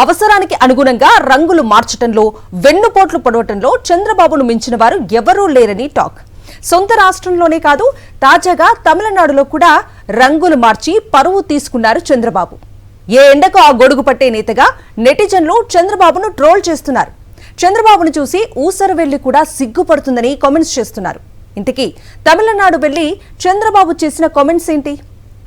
అవసరానికి అనుగుణంగా రంగులు మార్చటంలో వెన్నుపోట్లు పొడవటంలో చంద్రబాబును మించిన వారు ఎవరూ లేరని టాక్. సొంత రాష్ట్రంలోనే కాదు, తాజాగా తమిళనాడులో కూడా రంగులు మార్చి పరువు తీసుకున్నారు చంద్రబాబు. ఏ ఎండకు ఆ గొడుగు పట్టే నేతగా నెటిజన్లు చంద్రబాబును ట్రోల్ చేస్తున్నారు. చంద్రబాబును చూసి ఊసరవెల్లి కూడా సిగ్గుపడుతుందని కామెంట్స్ చేస్తున్నారు. ఇంతకీ తమిళనాడు వెళ్లి చంద్రబాబు చేసిన కామెంట్స్ ఏంటి?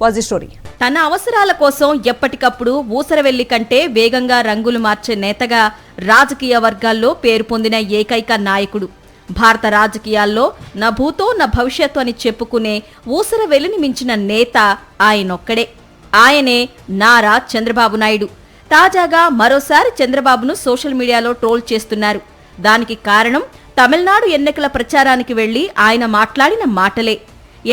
Was story. తన అవసరాల కోసం ఎప్పటికప్పుడు ఊసరవెల్లి కంటే వేగంగా రంగులు మార్చే నేతగా రాజకీయ వర్గాల్లో పేరు పొందిన ఏకైక నాయకుడు. భారత రాజకీయాల్లో నా భూతో నా భవిష్యత్తు అని చెప్పుకునే ఊసరవెల్లిని మించిన నేత ఆయనొక్కడే. ఆయనే నారా చంద్రబాబు నాయుడు. తాజాగా మరోసారి చంద్రబాబును సోషల్ మీడియాలో ట్రోల్ చేస్తున్నారు. దానికి కారణం తమిళనాడు ఎన్నికల ప్రచారానికి వెళ్లి ఆయన మాట్లాడిన మాటలే.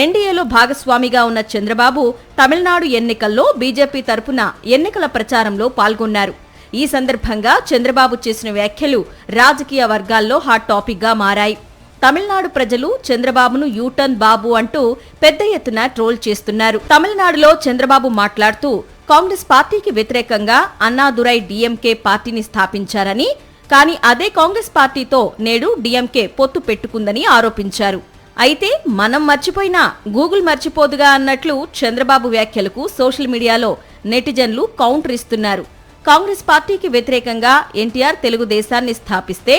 ఎన్డీఏలో భాగస్వామిగా ఉన్న చంద్రబాబు తమిళనాడు ఎన్నికల్లో బీజేపీ తరపున ఎన్నికల ప్రచారంలో పాల్గొన్నారు. ఈ సందర్భంగా చంద్రబాబు చేసిన వ్యాఖ్యలు రాజకీయ వర్గాల్లో హాట్ టాపిక్ గా మారాయి. తమిళనాడు ప్రజలు చంద్రబాబును యూటర్న్ బాబు అంటూ పెద్ద ఎత్తున ట్రోల్ చేస్తున్నారు. తమిళనాడులో చంద్రబాబు మాట్లాడుతూ కాంగ్రెస్ పార్టీకి వ్యతిరేకంగా అన్నాదురై డీఎంకే పార్టీని స్థాపించారని, కానీ అదే కాంగ్రెస్ పార్టీతో నేడు డీఎంకే పొత్తు పెట్టుకుందని ఆరోపించారు. అయితే మనం మర్చిపోయినా గూగుల్ మర్చిపోదుగా అన్నట్లు చంద్రబాబు వ్యాఖ్యలకు సోషల్ మీడియాలో నెటిజన్లు కౌంటర్ ఇస్తున్నారు. కాంగ్రెస్ పార్టీకి వ్యతిరేకంగా ఎన్టీఆర్ తెలుగుదేశాన్ని స్థాపిస్తే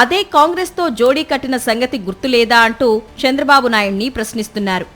అదే కాంగ్రెస్ తో జోడీ కట్టిన సంగతి గుర్తులేదా అంటూ చంద్రబాబు నాయుడిని ప్రశ్నిస్తున్నారు.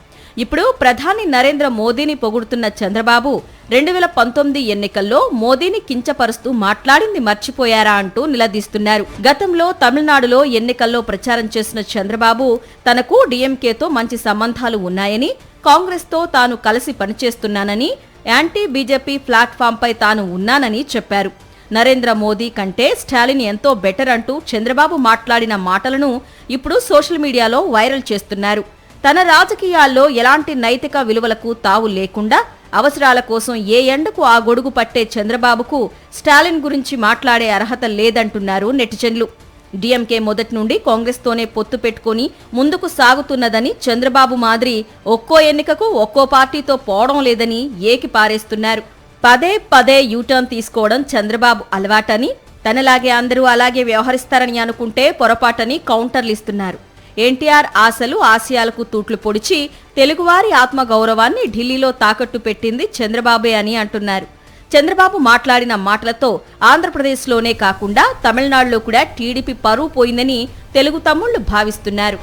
ఇప్పుడు ప్రధాని నరేంద్ర మోదీని పొగుడుతున్న చంద్రబాబు 2019 ఎన్నికల్లో మోదీని కించపరుస్తూ మాట్లాడింది మర్చిపోయారా అంటూ నిలదీస్తున్నారు. గతంలో తమిళనాడులో ఎన్నికల్లో ప్రచారం చేసిన చంద్రబాబు తనకు డీఎంకేతో మంచి సంబంధాలు ఉన్నాయని, కాంగ్రెస్ తో తాను కలిసి పనిచేస్తున్నానని, యాంటీ బీజేపీ ప్లాట్ఫామ్ పై తాను ఉన్నానని చెప్పారు. నరేంద్ర మోదీ కంటే స్టాలిన్ ఎంతో బెటర్ అంటూ చంద్రబాబు మాట్లాడిన మాటలను ఇప్పుడు సోషల్ మీడియాలో వైరల్ చేస్తున్నారు. తన రాజకీయాల్లో ఎలాంటి నైతిక విలువలకు తావు లేకుండా అవసరాల కోసం ఏ ఎండకు ఆ గొడుగు పట్టే చంద్రబాబుకు స్టాలిన్ గురించి మాట్లాడే అర్హత లేదంటున్నారు నెటిజన్లు. డీఎంకే మొదటి నుండి కాంగ్రెస్తోనే పొత్తు పెట్టుకుని ముందుకు సాగుతున్నదని, చంద్రబాబు మాదిరి ఒక్కో ఎన్నికకు ఒక్కో పార్టీతో పోవడం లేదని ఏకి పారేస్తున్నారు. పదే పదే యూటర్న్ తీసుకోవడం చంద్రబాబు అలవాటని, తనలాగే అందరూ అలాగే వ్యవహరిస్తారని అనుకుంటే పొరపాటని కౌంటర్లు ఇస్తున్నారు. ఎన్టీఆర్ ఆశలు ఆశయాలకు తూట్లు పొడిచి తెలుగువారి ఆత్మగౌరవాన్ని ఢిల్లీలో తాకట్టు పెట్టింది చంద్రబాబే అని అంటున్నారు. చంద్రబాబు మాట్లాడిన మాటలతో ఆంధ్రప్రదేశ్లోనే కాకుండా తమిళనాడులో కూడా టీడీపీ పరువు పోయిందని తెలుగు తమ్ముళ్లు భావిస్తున్నారు.